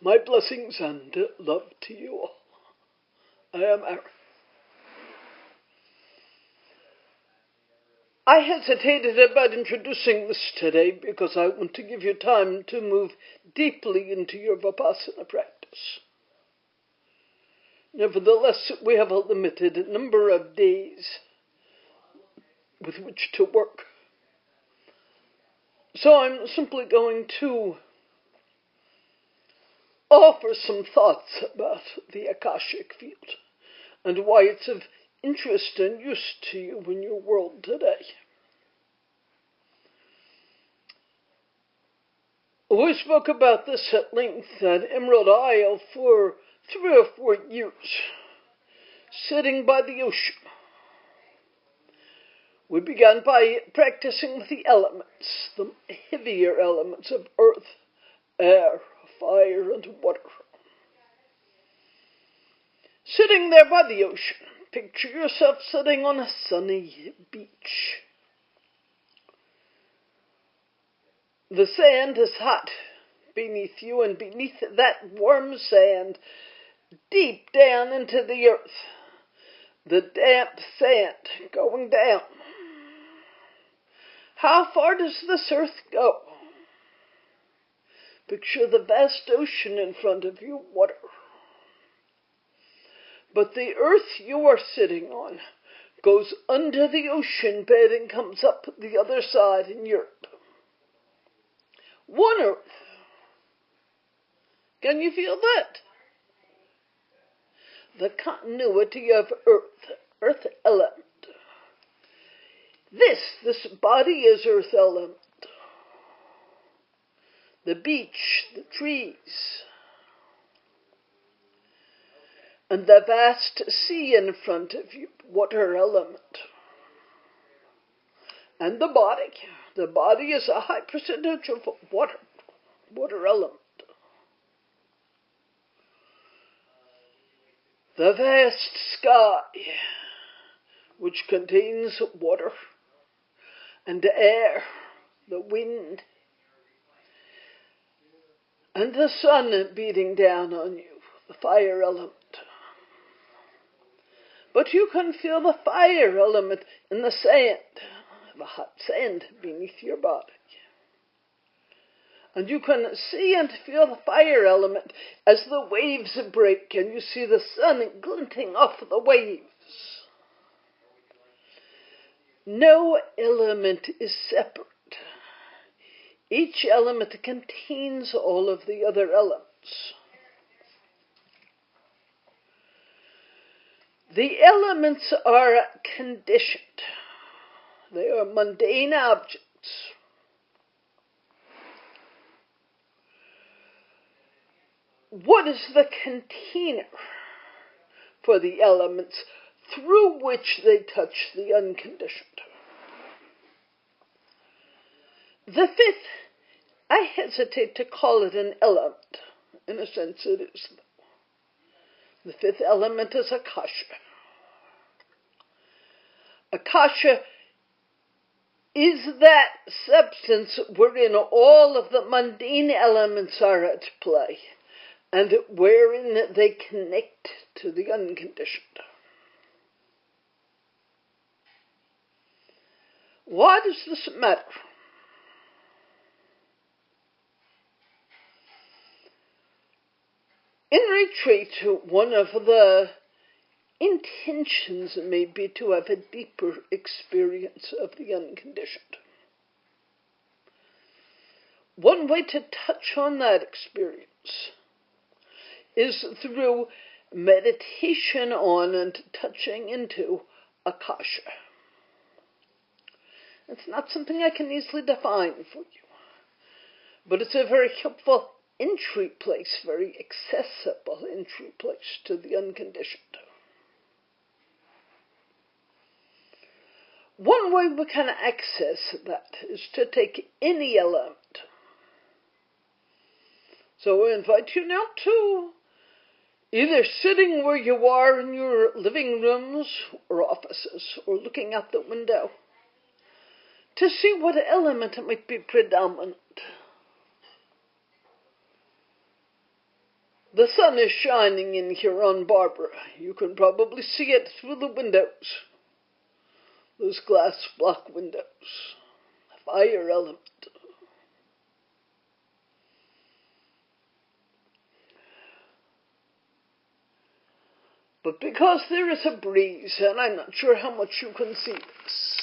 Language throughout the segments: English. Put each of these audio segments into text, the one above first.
My blessings and love to you all. I am Aaron. I hesitated about introducing this today because I want to give you time to move deeply into your Vipassana practice. Nevertheless, we have a limited number of days with which to work. So I'm simply going to offer some thoughts about the Akashic Field and why it's of interest and use to you in your world today. We spoke about this at length at Emerald Isle for 3 or 4 years, sitting by the ocean. We began by practicing with the elements, the heavier elements of earth, air, fire, and water. Sitting there by the ocean, picture yourself sitting on a sunny beach. The sand is hot beneath you, and beneath that warm sand, deep down into the earth, the damp sand going down. How far does this earth go? Picture the vast ocean in front of you, water. But the earth you are sitting on goes under the ocean bed and comes up the other side in Europe. One earth. Can you feel that? The continuity of earth element. This body is earth element. The beach, the trees, and the vast sea in front of you, water element. And the body. The body is a high percentage of water element. The vast sky, which contains water and air, the wind, and the sun beating down on you, the fire element. But you can feel the fire element in the sand, the hot sand beneath your body. And you can see and feel the fire element as the waves break and you see the sun glinting off the waves. No element is separate. Each element contains all of the other elements. The elements are conditioned. They are mundane objects. What is the container for the elements through which they touch the unconditioned? The fifth, I hesitate to call it an element. In a sense it is. The fifth element is Akasha. Akasha is that substance wherein all of the mundane elements are at play, and wherein they connect to the unconditioned. Why does this matter? In retreat, one of the intentions may be to have a deeper experience of the unconditioned. One way to touch on that experience is through meditation on and touching into Akasha. It's not something I can easily define for you, but it's a very helpful entry place, very accessible entry place to the unconditioned. One way we can access that is to take any element. So I invite you now to either sitting where you are in your living rooms or offices or looking out the window to see what element might be predominant. The sun is shining in here on Barbara. You can probably see it through the windows. Those glass block windows. Fire element. But because there is a breeze, and I'm not sure how much you can see this,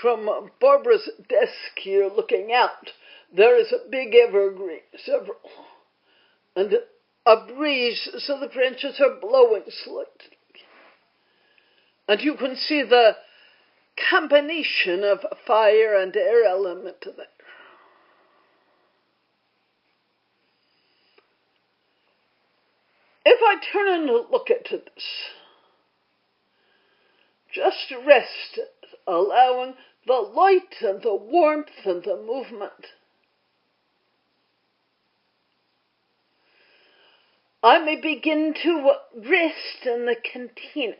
from Barbara's desk here looking out, there is a big evergreen, several, and a breeze, so the branches are blowing slightly. And you can see the combination of fire and air element there. If I turn and look at this, just rest, allowing the light and the warmth and the movement, I may begin to rest in the container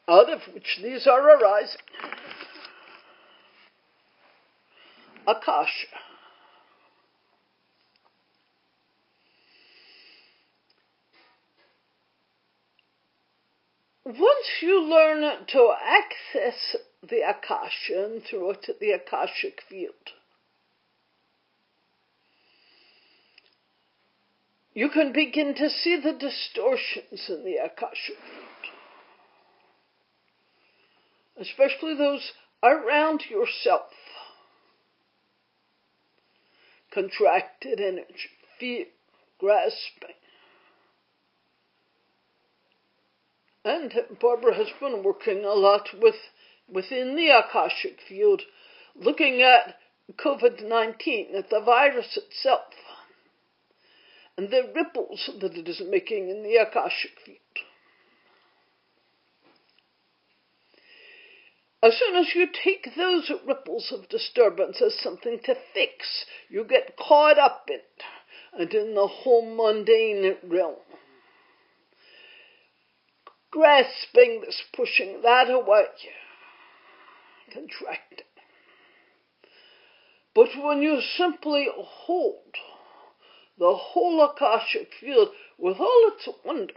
out of which these are arising. Akasha. Once you learn to access the Akasha and through it the Akashic Field, you can begin to see the distortions in the Akashic Field, especially those around yourself. Contracted energy, fear, grasping. And Barbara has been working a lot within the Akashic Field, looking at COVID-19, at the virus itself, and the ripples that it is making in the Akashic Field. As soon as you take those ripples of disturbance as something to fix, you get caught up in it, and in the whole mundane realm. Grasping this, pushing that away, contracting. But when you simply hold the whole Akashic Field with all its wonder,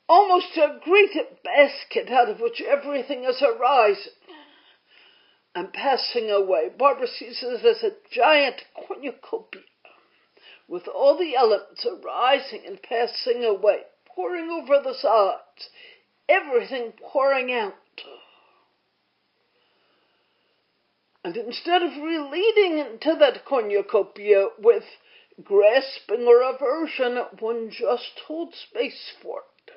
almost a great basket out of which everything is arising and passing away, Barbara sees it as a giant cornucopia, with all the elements arising and passing away, pouring over the sides, everything pouring out. And instead of relating into that cornucopia with grasping or aversion, one just holds space for it,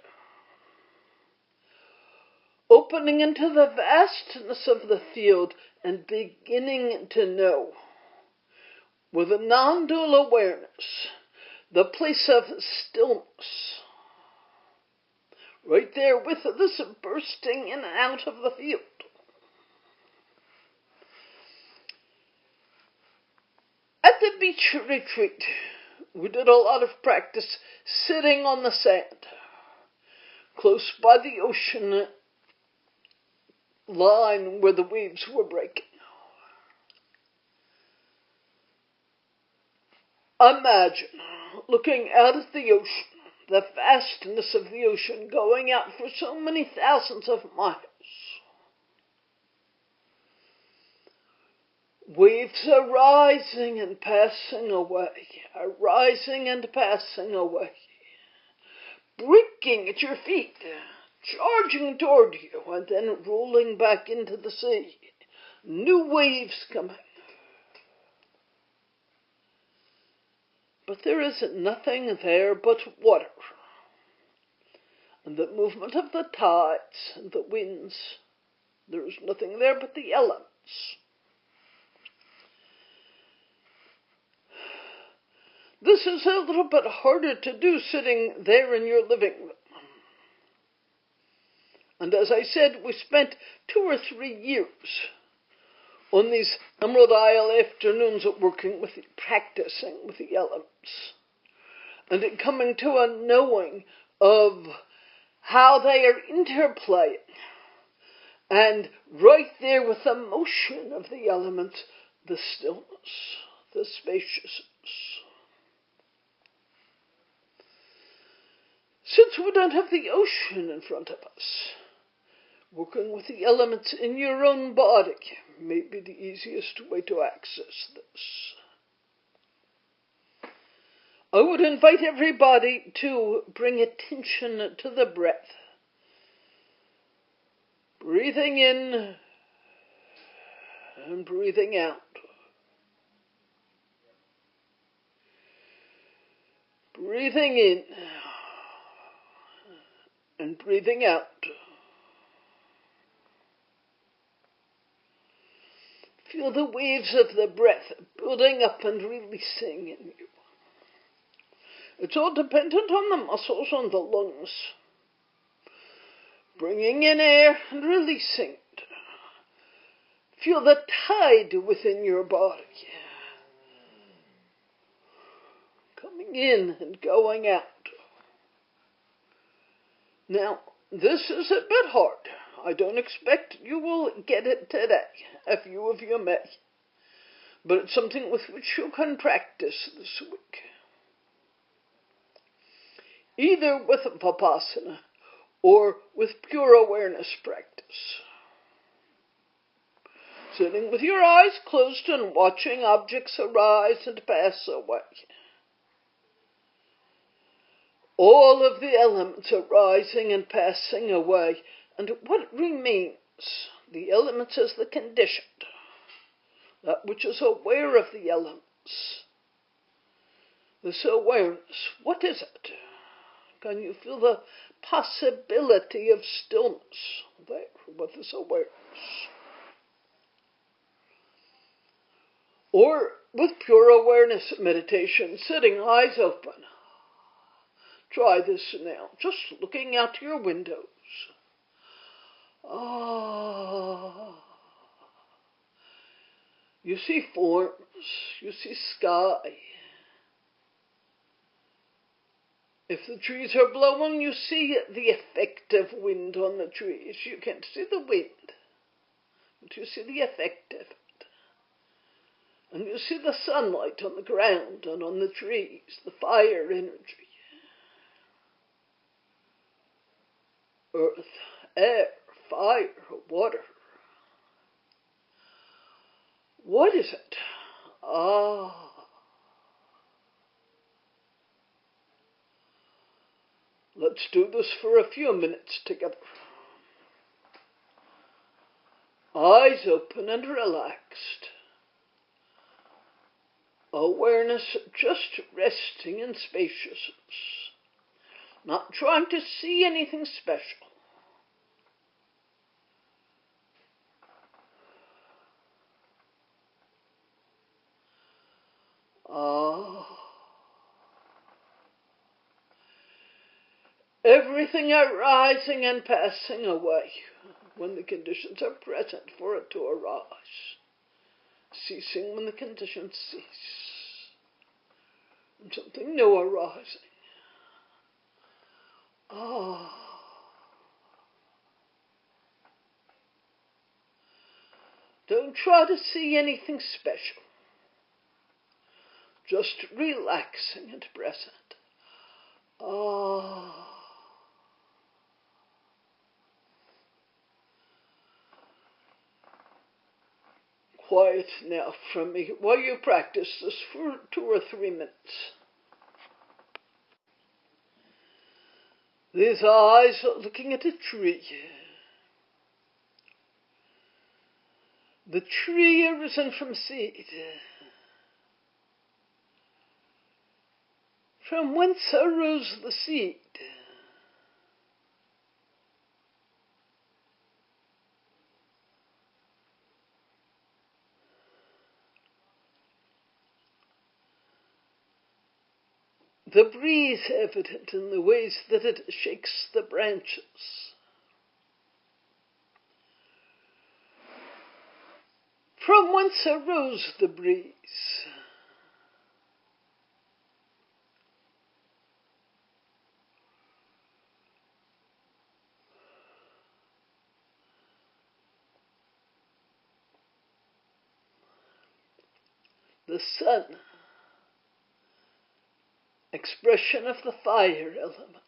opening into the vastness of the field and beginning to know, with a non-dual awareness, the place of stillness, right there with this bursting in and out of the field. At the beach retreat, we did a lot of practice sitting on the sand, close by the ocean line where the waves were breaking. Imagine looking out at the ocean, the vastness of the ocean going out for so many thousands of miles. Waves arising and passing away, arising and passing away, breaking at your feet, charging toward you, and then rolling back into the sea. New waves coming. But there is nothing there but water, and the movement of the tides and the winds. There is nothing there but the elements. This is a little bit harder to do sitting there in your living room. And as I said, we spent 2 or 3 years on these Emerald Isle afternoons working with practicing with the elements, and it coming to a knowing of how they are interplaying And right there with the motion of the elements, the stillness, the spaciousness. Since we don't have the ocean in front of us, working with the elements in your own body may be the easiest way to access this. I would invite everybody to bring attention to the breath. Breathing in and breathing out. Breathing in and breathing out. Feel the waves of the breath building up and releasing in you. It's all dependent on the muscles on the lungs. Bringing in air and releasing it. Feel the tide within your body. Coming in and going out. Now, this is a bit hard. I don't expect you will get it today. A few of you may. But it's something with which you can practice this week. Either with Vipassana or with pure awareness practice. Sitting with your eyes closed and watching objects arise and pass away. All of the elements arising and passing away, and what remains? The elements as the conditioned, that which is aware of the elements. This awareness, what is it? Can you feel the possibility of stillness there with this awareness? Or with pure awareness meditation, sitting eyes open. Try this now, just looking out your windows. You see forms, you see sky. If the trees are blowing, you see the effect of wind on the trees. You can't see the wind, but you see the effect of it. And you see the sunlight on the ground and on the trees, the fire energy. Earth, air, fire, water. What is it? Let's do this for a few minutes together. Eyes open and relaxed. Awareness just resting in spaciousness. Not trying to see anything special. Everything arising and passing away when the conditions are present for it to arise. Ceasing when the conditions cease. And something new arising. Don't try to see anything special. Just relaxing and present. Quiet now from me while you practice this for 2 or 3 minutes. These eyes are looking at a tree. The tree arisen from seed. From whence arose the seed? The breeze evident in the ways that it shakes the branches. From whence arose the breeze? the sun, expression of the fire element.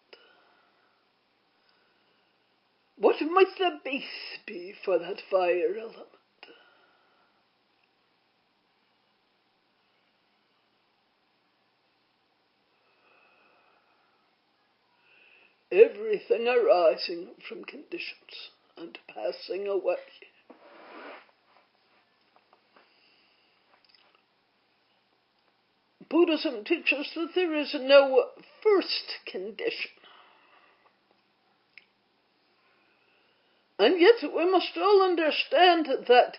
What might the base be for that fire element? Everything arising from conditions and passing away. Buddhism teaches that there is no first condition. And yet we must all understand that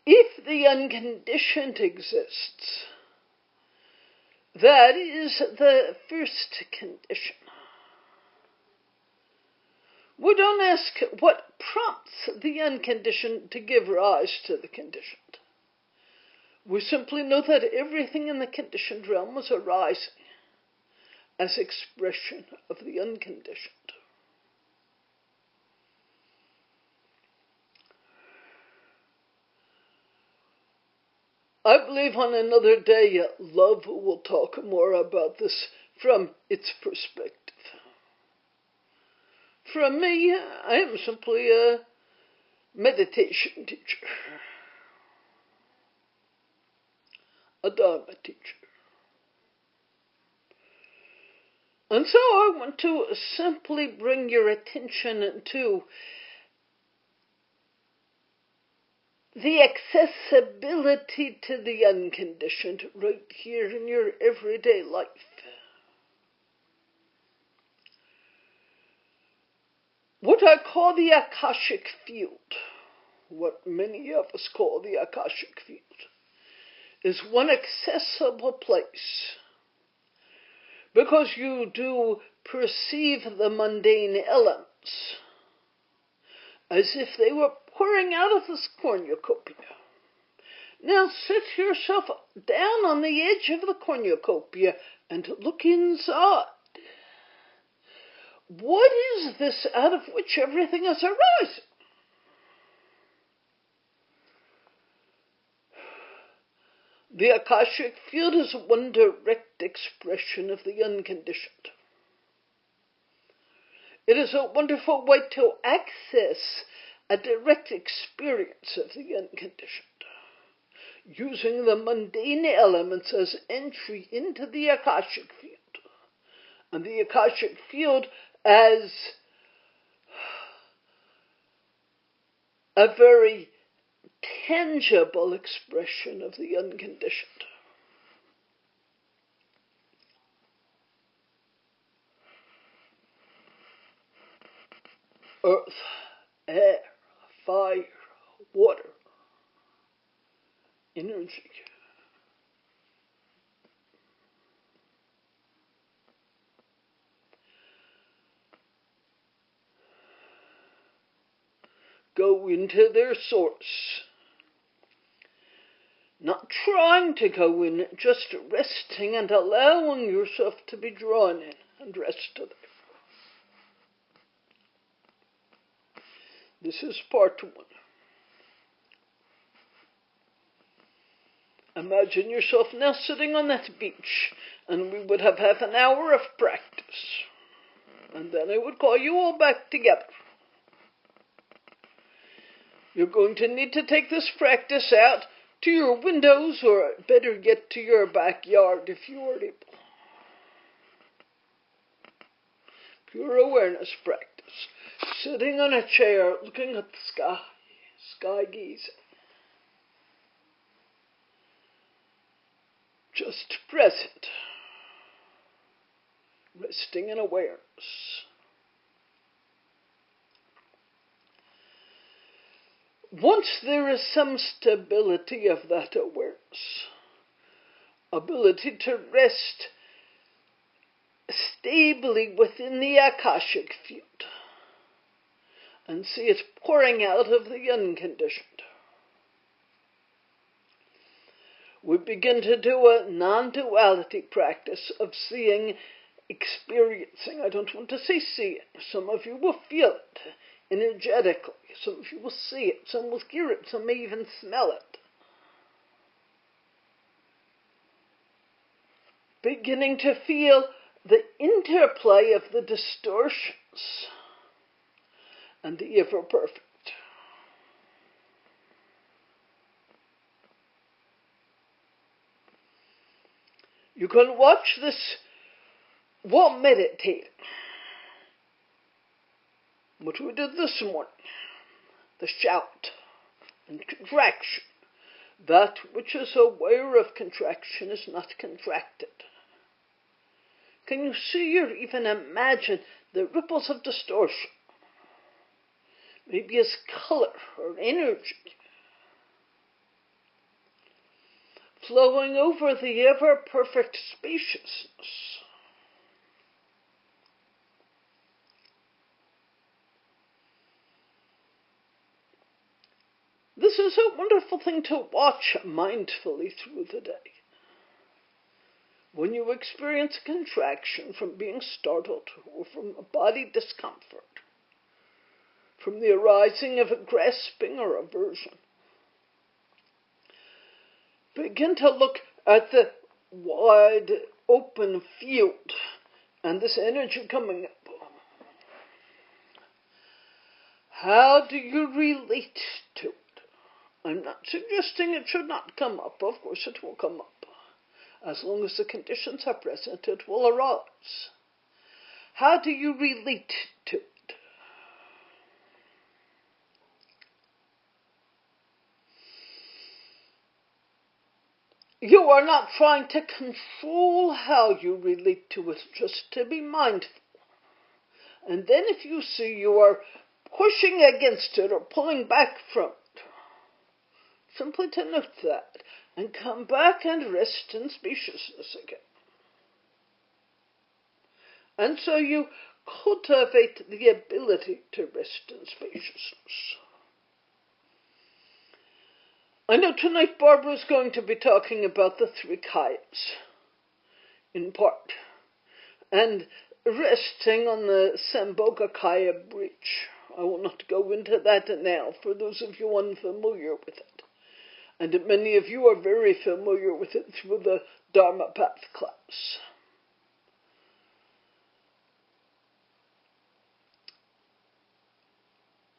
if the unconditioned exists, that is the first condition. We don't ask what prompts the unconditioned to give rise to the conditioned. We simply know that everything in the conditioned realm was arising as expression of the unconditioned. I believe on another day, Love will talk more about this from its perspective. From me, I am simply a meditation teacher, a Dharma teacher. And so I want to simply bring your attention to the accessibility to the unconditioned right here in your everyday life. What I call the Akashic Field, what many of us call the Akashic Field, is one accessible place because you do perceive the mundane elements as if they were pouring out of this cornucopia. Now sit yourself down on the edge of the cornucopia and look inside. What is this out of which everything is arising? The Akashic Field is one direct expression of the unconditioned. It is a wonderful way to access a direct experience of the unconditioned, using the mundane elements as entry into the Akashic Field, and the Akashic Field as a very tangible expression of the unconditioned. Earth, air, fire, water, energy. Go into their source. Not trying to go in, just resting and allowing yourself to be drawn in and rest there. This is part one. Imagine yourself now sitting on that beach, and we would have half an hour of practice. And then I would call you all back together. You're going to need to take this practice out to your windows, or better yet to your backyard if you are able. Pure awareness practice. Sitting on a chair, looking at the sky gazing. Just present. Resting in awareness. Once there is some stability of that awareness, ability to rest stably within the Akashic Field and see it pouring out of the unconditioned, we begin to do a non-duality practice of seeing, experiencing. I don't want to say seeing. Some of you will feel it energetically. Some of you will see it. Some will hear it. Some may even smell it. beginning to feel the interplay of the distortions and the ever-perfect. You can watch this while meditating. What we did this morning, the shout and contraction. That which is aware of contraction is not contracted. Can you see or even imagine the ripples of distortion? Maybe as color or energy flowing over the ever-perfect spaciousness. This is a wonderful thing to watch mindfully through the day. When you experience contraction from being startled or from a body discomfort, from the arising of a grasping or aversion, begin to look at the wide open field and this energy coming up. How do you relate to it? I'm not suggesting it should not come up. Of course it will come up. As long as the conditions are present, it will arise. How do you relate to it? You are not trying to control how you relate to it, just to be mindful. And then if you see you are pushing against it or pulling back from it, simply to note that and come back and rest in spaciousness again. And so you cultivate the ability to rest in spaciousness. I know tonight Barbara is going to be talking about the three kayas, in part, and resting on the Sambhoga Kaya breach. I will not go into that now for those of you unfamiliar with it. And many of you are very familiar with it through the Dharma Path class.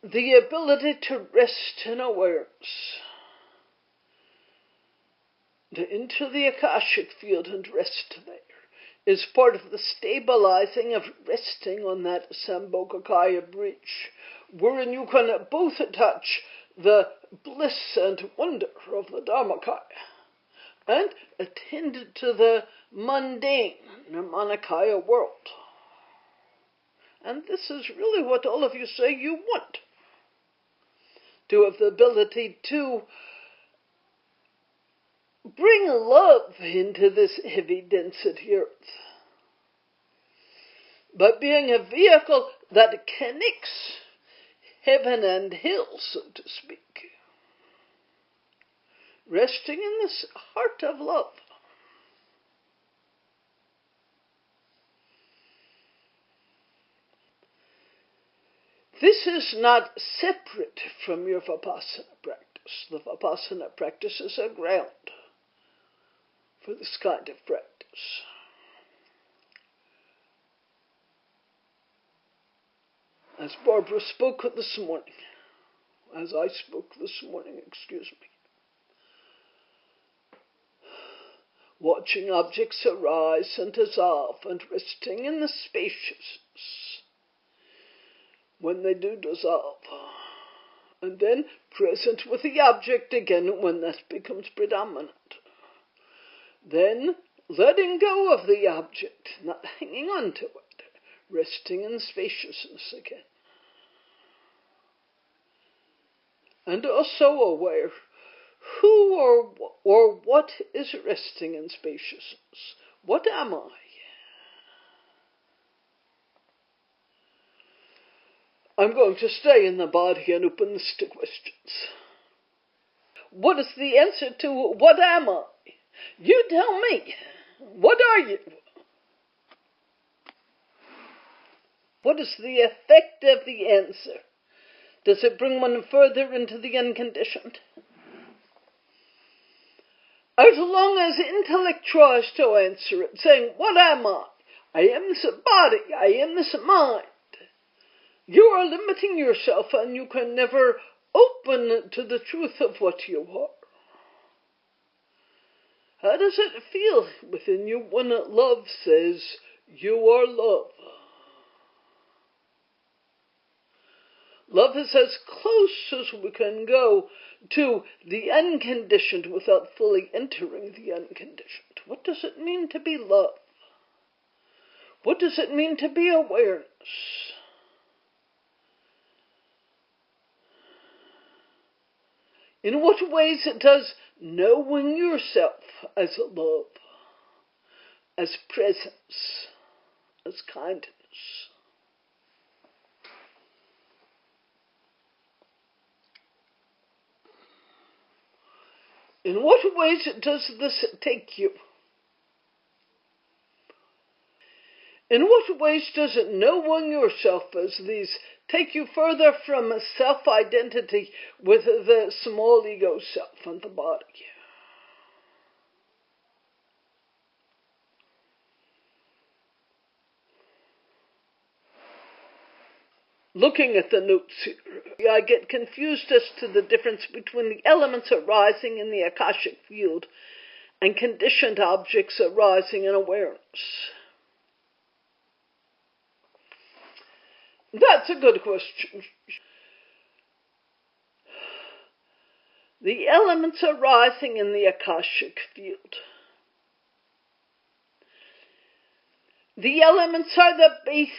The ability to rest in awareness, to enter the Akashic field and rest there, is part of the stabilizing of resting on that Sambhogakaya breach, wherein you can both touch the bliss and wonder of the Dharmakaya and attend to the mundane Nirmanakaya world. And this is really what all of you say you want. To have the ability to bring love into this heavy density earth by being a vehicle that connects heaven and hell, so to speak. Resting in this heart of love. This is not separate from your Vipassana practice. The Vipassana practice is a ground for this kind of practice. As Barbara spoke this morning, as I spoke this morning, watching objects arise and dissolve and resting in the spaciousness when they do dissolve, and then present with the object again when that becomes predominant. Then letting go of the object, not hanging on to it, resting in spaciousness again. And also aware who or what is resting in spaciousness. What am I? I'm going to stay in the body and open this to questions. What is the answer to what am I? You tell me. What are you? What is the effect of the answer? Does it bring one further into the unconditioned? As long as intellect tries to answer it, saying, what am I? I am this body, I am this mind. You are limiting yourself, and you can never open to the truth of what you are. How does it feel within you when love says, you are love? Love is as close as we can go to the unconditioned without fully entering the unconditioned. What does it mean to be love? What does it mean to be awareness? In what ways does knowing yourself as love, as presence, as kindness, in what ways does this take you? In what ways does it knowing yourself as these take you further from self-identity with the small ego self and the body? Looking at the notes here, I get confused as to the difference between the elements arising in the Akashic field and conditioned objects arising in awareness. That's a good question. The elements arising in the Akashic field. The elements are the base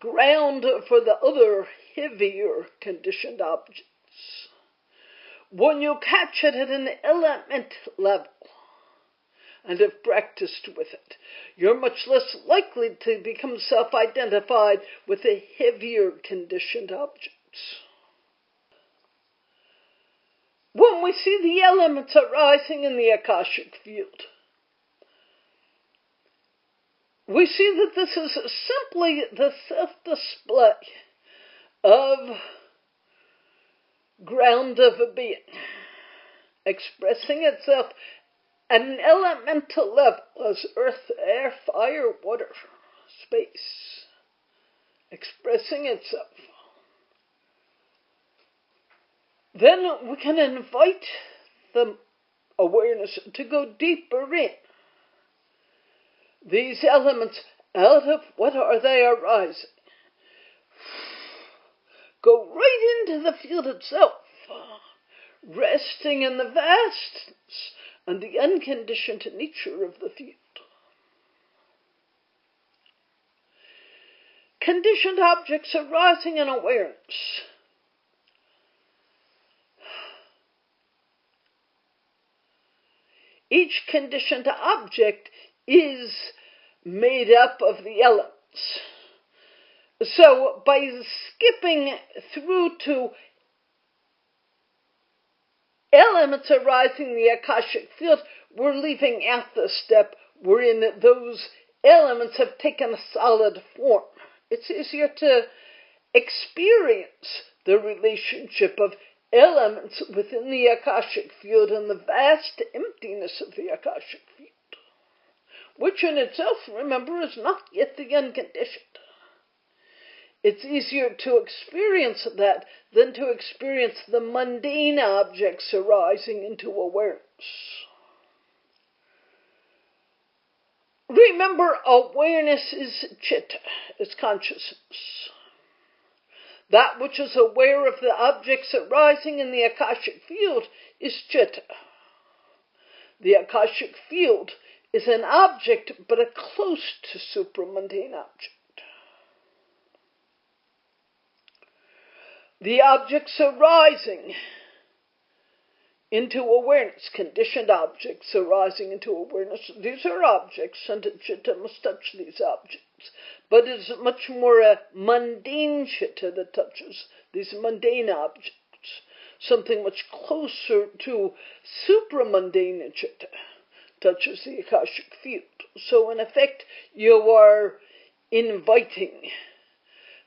ground for the other heavier conditioned objects. When you catch it at an element level and have practiced with it, you're much less likely to become self-identified with the heavier conditioned objects. When we see the elements arising in the Akashic field, we see that this is simply the self-display of ground of a being, expressing itself at an elemental level as earth, air, fire, water, space, expressing itself. Then we can invite the awareness to go deeper in. These elements, out of what are they arising? Go right into the field itself, resting in the vastness and the unconditioned nature of the field. Conditioned objects arising in awareness. Each conditioned object is made up of the elements. So by skipping through to elements arising in the Akashic field, we're leaving out the step wherein those elements have taken a solid form. It's easier to experience the relationship of elements within the Akashic field and the vast emptiness of the Akashic field, which in itself, remember, is not yet the unconditioned. It's easier to experience that than to experience the mundane objects arising into awareness. Remember, awareness is chitta, is consciousness. That which is aware of the objects arising in the Akashic field is chitta. The Akashic field is an object, but a close to supramundane object. The objects arising into awareness, conditioned objects arising into awareness, these are objects, and chitta must touch these objects. But it is much more a mundane chitta that touches these mundane objects. Something much closer to supramundane chitta touches the Akashic field. So in effect, you are inviting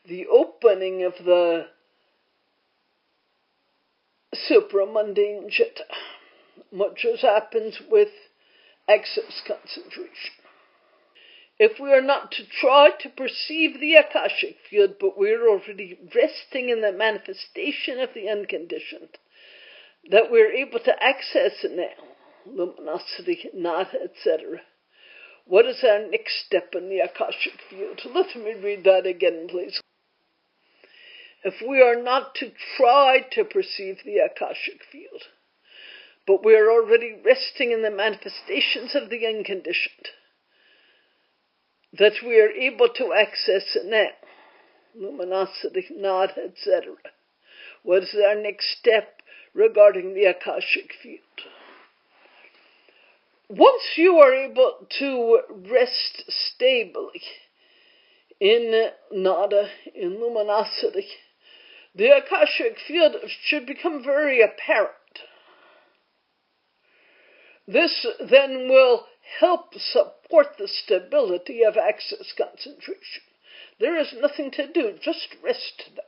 the opening of the supramundane chitta, much as happens with excess concentration. If we are not to try to perceive the Akashic field, but we are already resting in the manifestation of the unconditioned, that we are able to access it now, luminosity, nada, etc. What is our next step in the Akashic field? Let me read that again, please. If we are not to try to perceive the Akashic field, but we are already resting in the manifestations of the unconditioned, that we are able to access it now, luminosity, nada, etc. What is our next step regarding the Akashic field? Once you are able to rest stably in nada, in luminosity, the Akashic field should become very apparent. This then will help support the stability of access concentration. There is nothing to do, just rest there.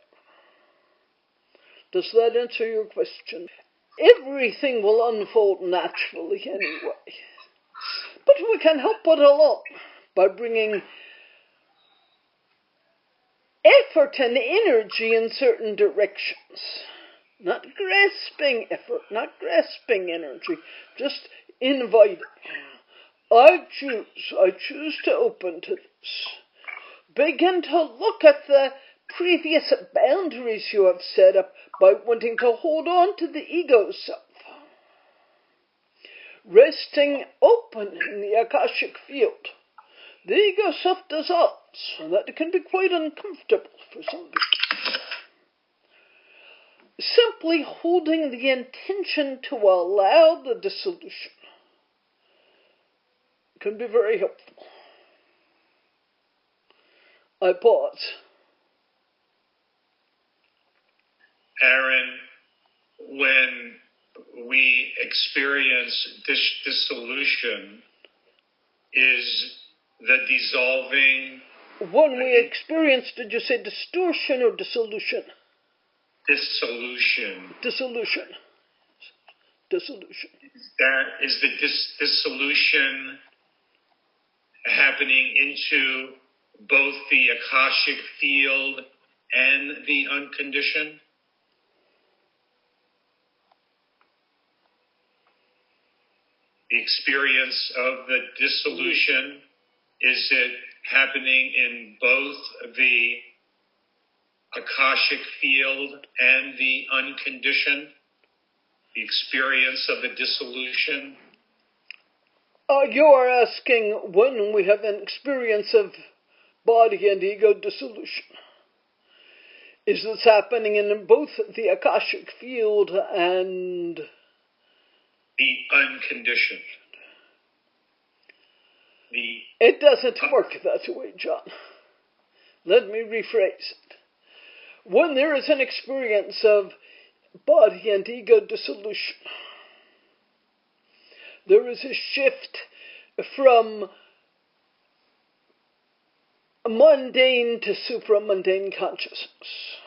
Does that answer your question? Everything will unfold naturally anyway. But we can help it along by bringing effort and energy in certain directions. Not grasping effort, not grasping energy, just inviting. I choose to open to this. Begin to look at the previous boundaries you have set up by wanting to hold on to the ego self. Resting open in the Akashic field, the ego self dissolves, and that can be quite uncomfortable for some people. Simply holding the intention to allow the dissolution can be very helpful. I pause. Aaron, when we experience dissolution, is the dissolving... When we experience, did you say distortion or dissolution? Dissolution. Dissolution. Dissolution. Is the dissolution happening into both the Akashic field and the unconditioned? The experience of the dissolution, is it happening in both the Akashic field and the unconditioned? The experience of the dissolution? You are asking when we have an experience of body and ego dissolution. Is this happening in both the Akashic field and the unconditioned? It doesn't work that way, John. Let me rephrase it. When there is an experience of body and ego dissolution, there is a shift from mundane to supramundane consciousness.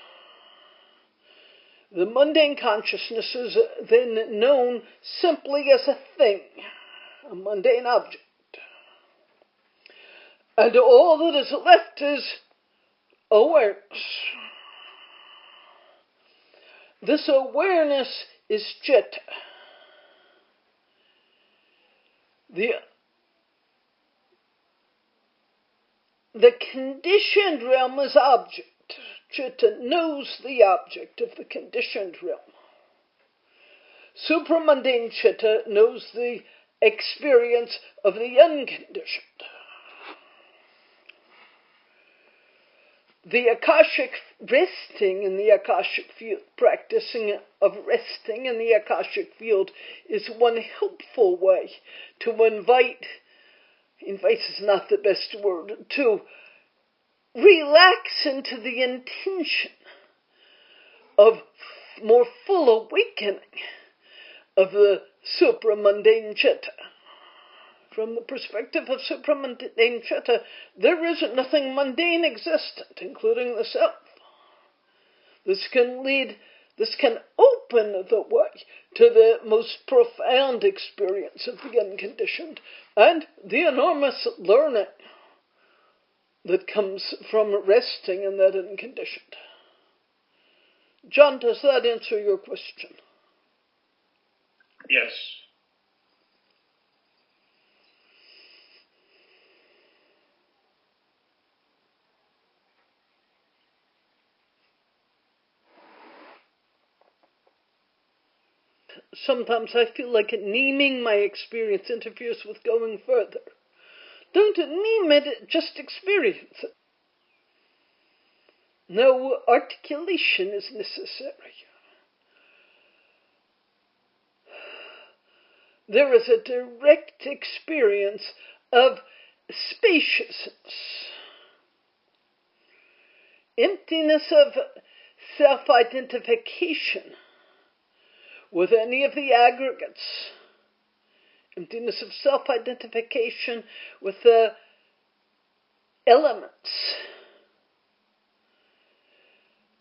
The mundane consciousness is then known simply as a thing, a mundane object. And all that is left is awareness. This awareness is chitta. The conditioned realm is object. Chitta knows the object of the conditioned realm. Supramundane chitta knows the experience of the unconditioned. The Akashic resting in the Akashic field, practicing of resting in the Akashic field is one helpful way to invite is not the best word, to relax into the intention of more full awakening of the supramundane chitta. From the perspective of supramundane chitta, there is nothing mundane existent, including the self. This can lead This can open the way to the most profound experience of the unconditioned and the enormous learning that comes from resting in that unconditioned. John, does that answer your question? Yes. Sometimes I feel like naming my experience interferes with going further. Don't name it, just experience it. No articulation is necessary. There is a direct experience of spaciousness, emptiness of self-identification with any of the aggregates, emptiness of self-identification with the elements.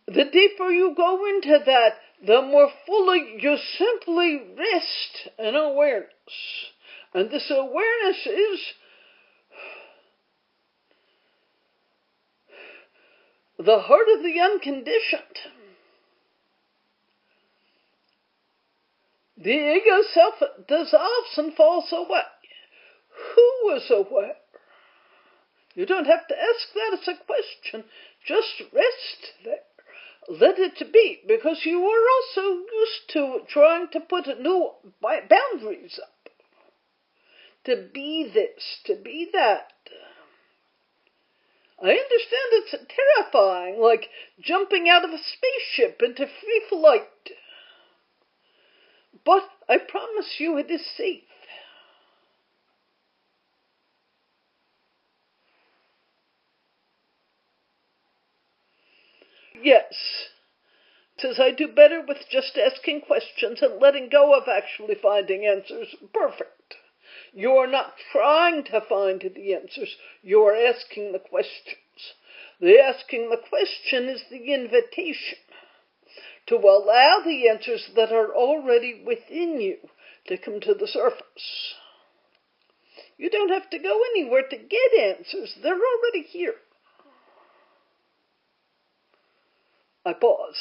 The deeper you go into that, the more fully you simply rest in awareness. And this awareness is the heart of the unconditioned. The ego self dissolves and falls away. Who is aware? You don't have to ask that as a question. Just rest there. Let it be, because you are also used to trying to put new boundaries up. To be this, to be that. I understand it's terrifying, like jumping out of a spaceship into free flight. But I promise you it is safe. Yes, says I do better with just asking questions and letting go of actually finding answers. Perfect. You are not trying to find the answers. You are asking the questions. The asking the question is the invitation to allow the answers that are already within you to come to the surface. You don't have to go anywhere to get answers. They're already here. I pause.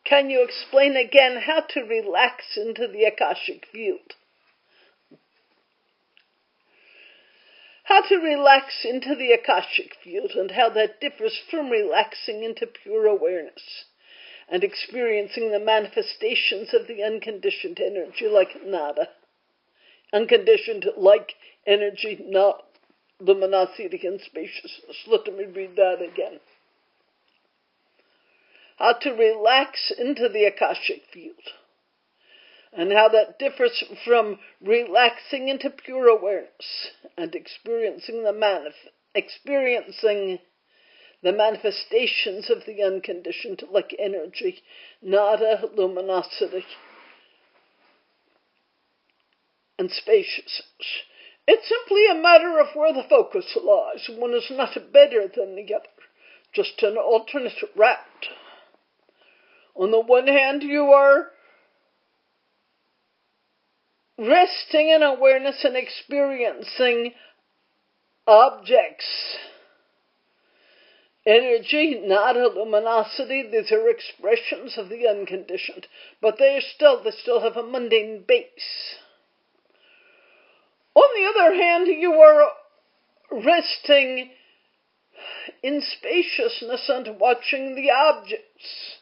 Can you explain again how to relax into the Akashic Field? How to relax into the Akashic Field and how that differs from relaxing into pure awareness and experiencing the manifestations of the unconditioned energy like nada. Unconditioned like energy, not luminosity and spaciousness. Let me read that again. How to relax into the Akashic Field, and how that differs from relaxing into pure awareness and experiencing the manifestations of the unconditioned like energy, nada, luminosity, and spaciousness. It's simply a matter of where the focus lies. One is not better than the other, just an alternate route. On the one hand, you are resting in awareness and experiencing objects, energy, nada, luminosity. These are expressions of the unconditioned, but they still have a mundane base. On the other hand, you are resting in spaciousness and watching the objects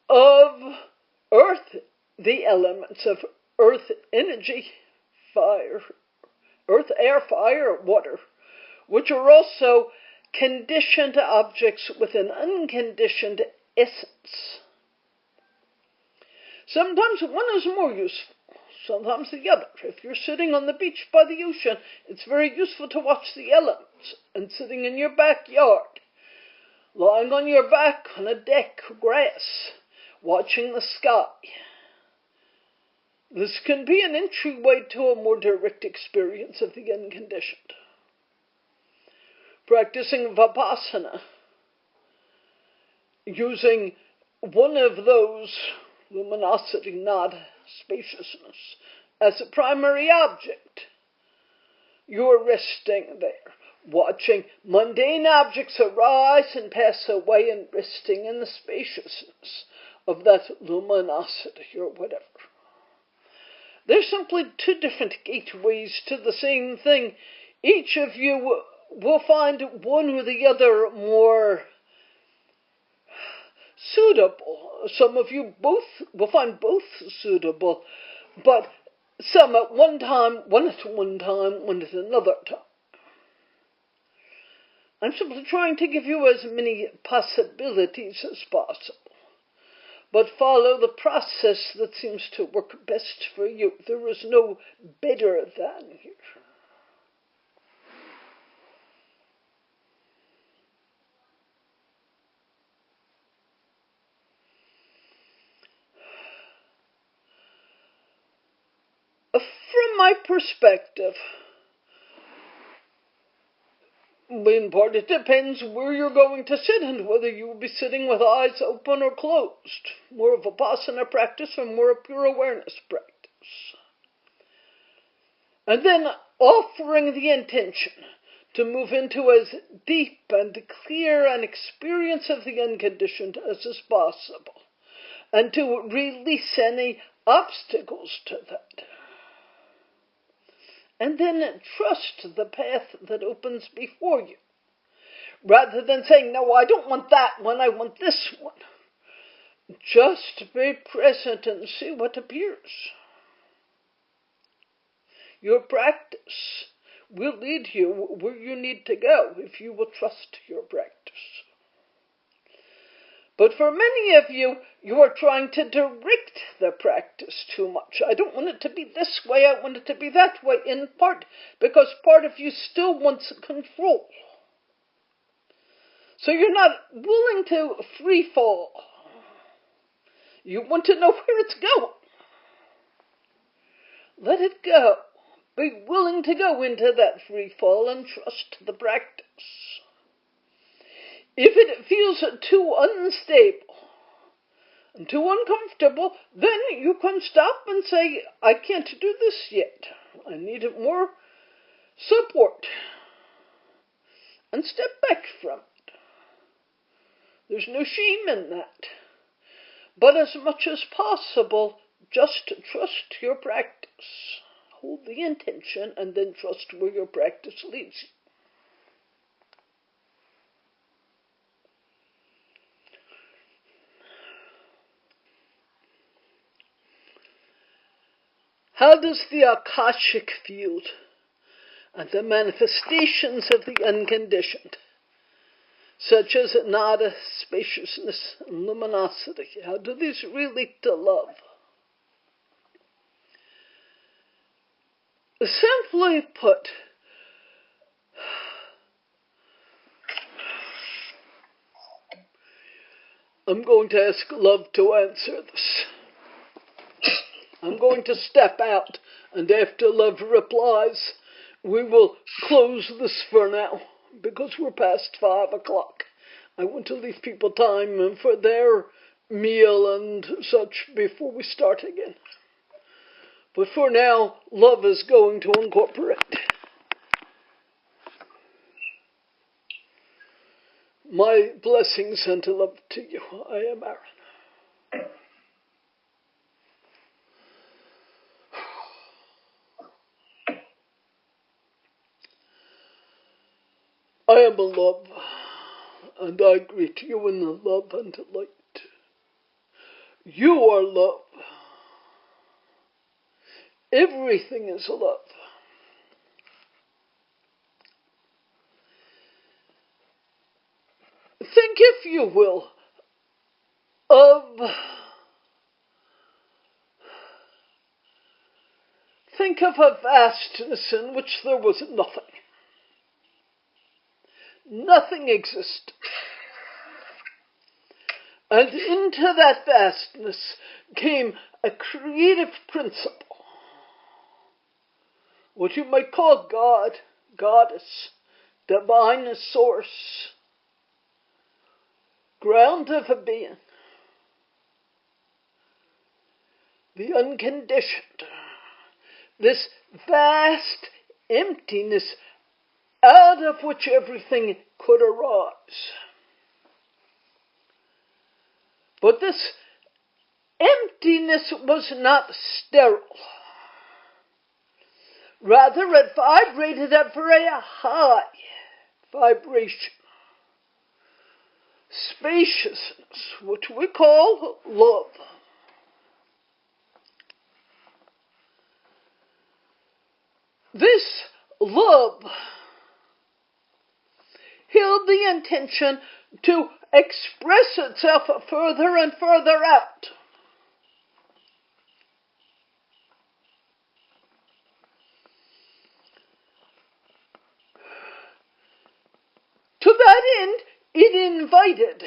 of earth, the elements of earth energy, fire, earth, air, fire, water, which are also conditioned objects with an unconditioned essence. Sometimes one is more useful, sometimes the other. If you're sitting on the beach by the ocean, it's very useful to watch the elements. And sitting in your backyard, lying on your back on a deck of grass, watching the sky. This can be an entryway to a more direct experience of the unconditioned. Practicing Vipassana using one of those, luminosity, not spaciousness, as a primary object. You're resting there, watching mundane objects arise and pass away and resting in the spaciousness of that luminosity or whatever. There's simply two different gateways to the same thing. Each of you will find one or the other more suitable. Some of you both will find both suitable, but some at one time, one at another time. I'm simply trying to give you as many possibilities as possible, but follow the process that seems to work best for you. There is no better than here. From my perspective, in part it depends where you're going to sit and whether you will be sitting with eyes open or closed. More of a Vipassana practice or more a pure awareness practice. And then offering the intention to move into as deep and clear an experience of the unconditioned as is possible, and to release any obstacles to that. And then trust the path that opens before you, rather than saying, no, I don't want that one, I want this one. Just be present and see what appears. Your practice will lead you where you need to go if you will trust your practice. But for many of you, you are trying to direct the practice too much. I don't want it to be this way, I want it to be that way, in part because part of you still wants control. So you're not willing to free fall. You want to know where it's going. Let it go. Be willing to go into that free fall and trust the practice. If it feels too unstable and too uncomfortable, then you can stop and say, I can't do this yet. I need more support. And step back from it. There's no shame in that. But as much as possible, just trust your practice. Hold the intention and then trust where your practice leads you. How does the Akashic Field and the manifestations of the unconditioned, such as nada, spaciousness, and luminosity, how do these relate to love? Simply put, I'm going to ask love to answer this. I'm going to step out, and after love replies, we will close this for now, because we're past 5 o'clock. I want to leave people time for their meal and such before we start again. But for now, love is going to incorporate. My blessings and love to you. I am Aaron. I am a love, and I greet you in the love and light. You are love. Everything is love. Think, if you will, think of a vastness in which there was nothing. Nothing existed. And into that vastness came a creative principle. What you might call God, Goddess, divine source, ground of a being, the unconditioned, this vast emptiness out of which everything could arise. But this emptiness was not sterile. Rather, it vibrated at very high vibration. Spaciousness, which we call love. This love held the intention to express itself further and further out. To that end, it invited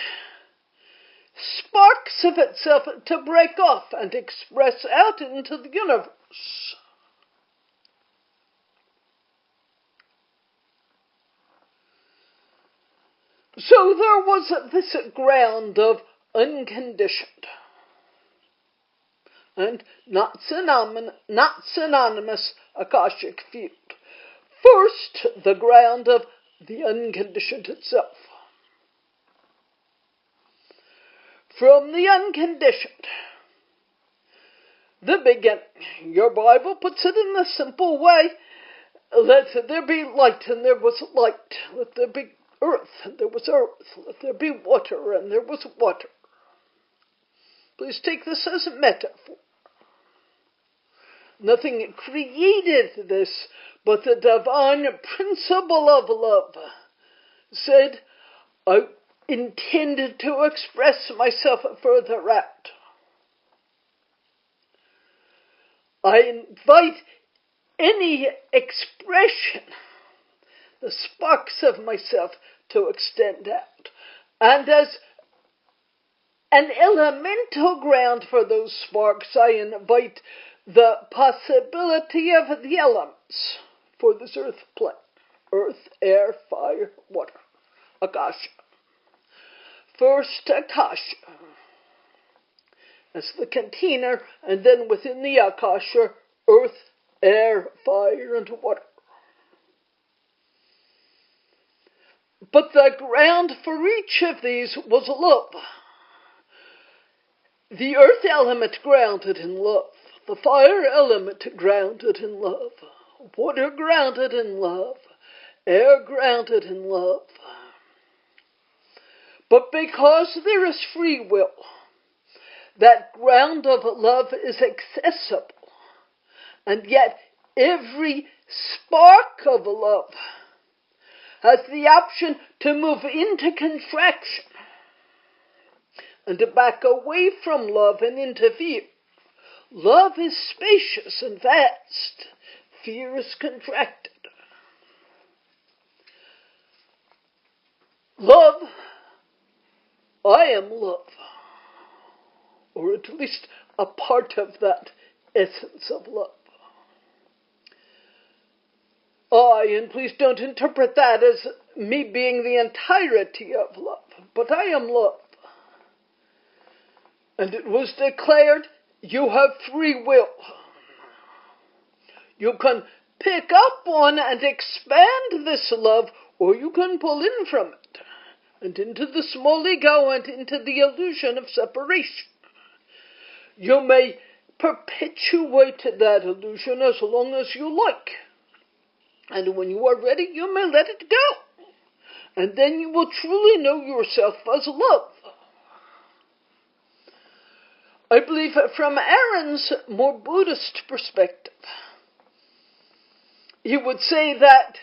sparks of itself to break off and express out into the universe. So there was this ground of unconditioned and not synonymous Akashic field. First, the ground of the unconditioned itself. From the unconditioned, the beginning. Your Bible puts it in the simple way, let there be light, and there was light. Let there be earth, and there was earth. Let there be water, and there was water. Please take this as a metaphor. Nothing created this, but the divine principle of love said, I intended to express myself further out. I invite any expression, the sparks of myself, to extend out. And as an elemental ground for those sparks, I invite the possibility of the elements for this earth plane. Earth, air, fire, water. Akasha. First, Akasha as the container, and then within the Akasha, earth, air, fire, and water. But the ground for each of these was love. The earth element grounded in love. The fire element grounded in love. Water grounded in love. Air grounded in love. But because there is free will, that ground of love is accessible. And yet every spark of love has the option to move into contraction and to back away from love and into fear. Love is spacious and vast. Fear is contracted. Love, I am love. Or at least a part of that essence of love. And please don't interpret that as me being the entirety of love, but I am love. And it was declared, you have free will. You can pick up on and expand this love, or you can pull in from it, and into the small ego and into the illusion of separation. You may perpetuate that illusion as long as you like. And when you are ready, you may let it go. And then you will truly know yourself as love. I believe from Aaron's more Buddhist perspective, he would say that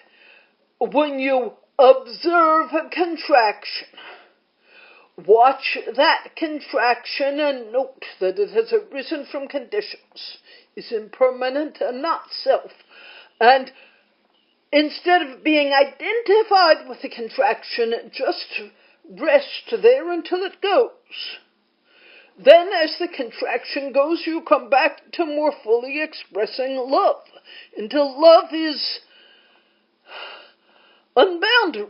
when you observe a contraction, watch that contraction and note that it has arisen from conditions, is impermanent and not self. And instead of being identified with the contraction, just rest there until it goes. Then as the contraction goes, you come back to more fully expressing love, until love is unbounded.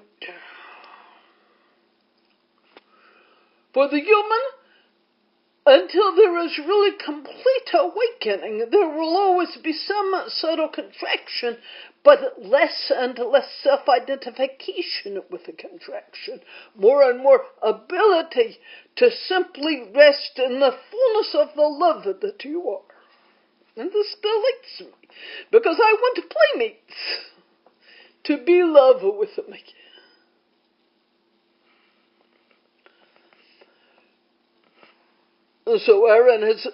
For the human, until there is really complete awakening, there will always be some subtle contraction, but less and less self-identification with the contraction. More and more ability to simply rest in the fullness of the love that you are. And this delights me, because I want playmates to be love with me. So Aaron has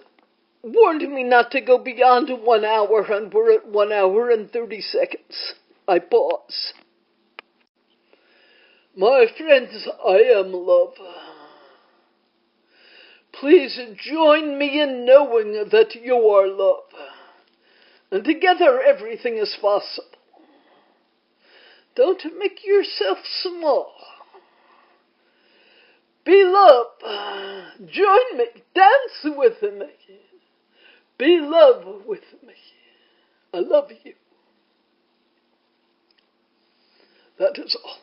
warned me not to go beyond 1 hour, and we're at 1 hour and 30 seconds. I pause. My friends, I am love. Please join me in knowing that you are love. And together everything is possible. Don't make yourself small. Be love. Join me. Dance with me. Be love with me. I love you. That is all.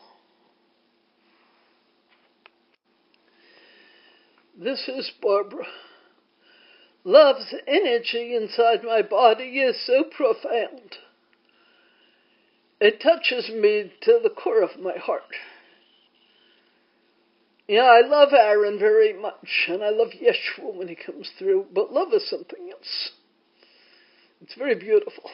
This is Barbara. Love's energy inside my body is so profound. It touches me to the core of my heart. Yeah, I love Aaron very much, and I love Yeshua when he comes through, but love is something else. It's very beautiful.